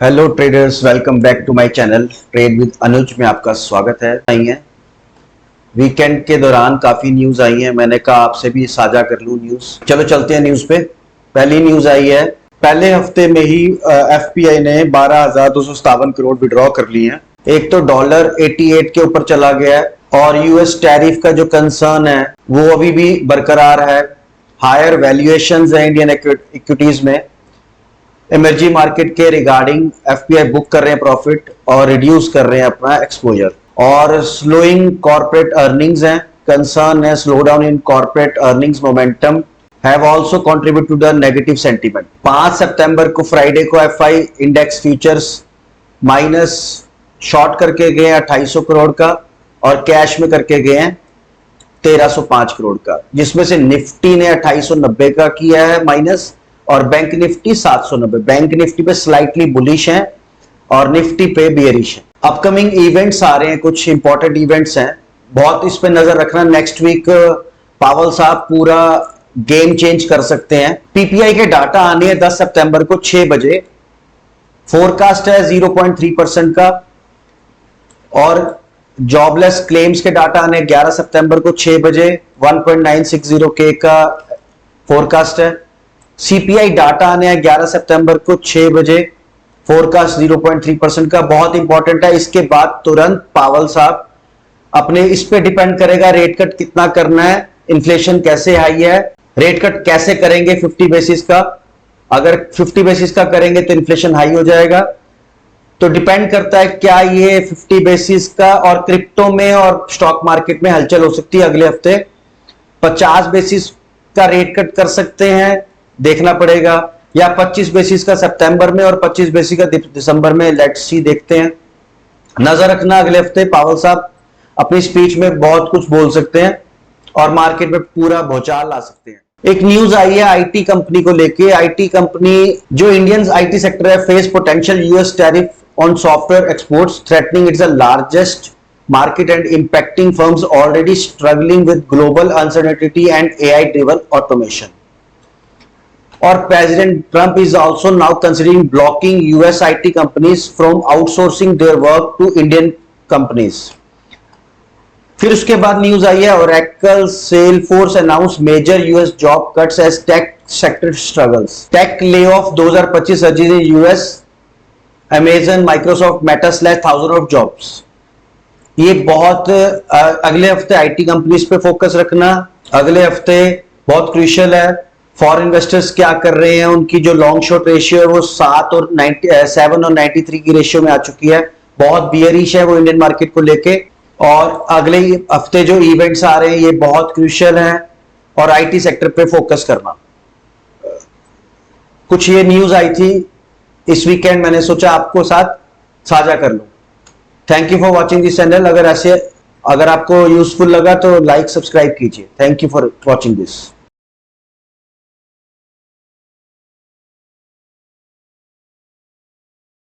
Hello traders, welcome back to my channel trade with Anuj में आपका स्वागत है। आई है वीकेंड के दौरान काफी न्यूज आई है, मैंने कहा आपसे भी साझा कर लूं न्यूज। चलो चलते हैं न्यूज पे। पहली न्यूज आई है, पहले हफ्ते में ही एफपीआई ने 12,257 करोड़ विड्रॉ कर लिए हैं। एक तो डॉलर 88 के ऊपर चला गया है और यूएस टैरिफ का जो कंसर्न है वो अभी भी बरकरार है। हायर वैल्यूएशंस है इंडियन इक्विटीज में। इमर्जिंग मार्केट के रिगार्डिंग एफपीआई बुक कर रहे हैं प्रॉफिट और रिड्यूस कर रहे हैं अपना एक्सपोजर। और स्लोइंग कॉर्पोरेट अर्निंग्स हैं, कंसर्न है slow down in corporate earnings momentum have also contribute to the negative sentiment. 5 सितंबर को फ्राइडे को FII index futures minus short करके गए 2800 करोड़ का और कैश में करके गए हैं 1305 करोड़ का, जिसमें से निफ्टी ने 2890 का किया है माइनस और बैंक निफ्टी 790। बैंक निफ्टी पे स्लाइटली बुलिश है और निफ्टी पे बियरिश है। अपकमिंग इवेंट्स आ रहे हैं, कुछ इंपॉर्टेंट इवेंट्स हैं, बहुत इस पे नजर रखना। नेक्स्ट वीक पावल साहब पूरा गेम चेंज कर सकते हैं। पीपीआई के डाटा आने हैं 10 सितंबर को 6 बजे। फोरकास्ट है 0.3% का और जॉबलेस क्लेम्स के डाटा आने 11 सितंबर को 6 बजे 1.960 के का फोरकास्ट है। सीपीआई डाटा आने हैं 11 सितंबर को 6 बजे, फोरकास्ट 0.3% का, बहुत इंपॉर्टेंट है। इसके बाद तुरंत पावल साहब अपने इस पे डिपेंड करेगा रेट कट कितना करना है, इन्फ्लेशन कैसे हाई है, रेट कट कैसे करेंगे 50 बेसिस का। अगर 50 बेसिस का करेंगे तो इन्फ्लेशन हाई हो जाएगा। तो डिपेंड करता है क्या ये 50 बेसिस का, और क्रिप्टो में और स्टॉक मार्केट में हलचल हो सकती है अगले हफ्ते। 50 बेसिस का रेट कट कर सकते हैं, देखना पड़ेगा, या 25 बेसिस का सितंबर में और 25 बेसिस का दिसंबर में। लेट्स सी, देखते हैं। नजर रखना, अगले हफ्ते पावल साहब अपनी स्पीच में बहुत कुछ बोल सकते हैं और मार्केट में पूरा भूचाल ला सकते हैं। एक न्यूज आई है आईटी कंपनी को लेके। आईटी कंपनी जो इंडियन आईटी सेक्टर है face potential US tariff on software exports threatening it's the largest market and impacting firms already struggling with global uncertainty and AI driven automation. और president Trump is also now considering blocking US IT companies from outsourcing their work to Indian companies. फिर उसके बाद news आई है Oracle Salesforce announce major US job cuts as tech sector struggles. Tech lay off 2025 surges in US, Amazon, Microsoft, Meta slash 1000 of jobs. ये बहुत अगले हफ्ते IT companies पे फोकस रखना। अगले हफ्ते बहुत क्रूशियल है। फॉरेन इन्वेस्टर्स क्या कर रहे हैं, उनकी जो लॉन्ग शॉर्ट रेशियो है वो 7 और 93 की रेशियो में आ चुकी है। बहुत बियरिश है वो इंडियन मार्केट को लेके। और अगले हफ्ते जो इवेंट्स आ रहे हैं ये बहुत क्रूशियल हैं और आईटी सेक्टर पे फोकस करना। कुछ ये न्यूज आई थी इस वीकेंड, मैंने सोचा आपको साथ साझा कर लूं। Thank you for watching this channel. अगर आपको यूजफुल लगा तो लाइक सब्सक्राइब कीजिए। Thank you for watching this.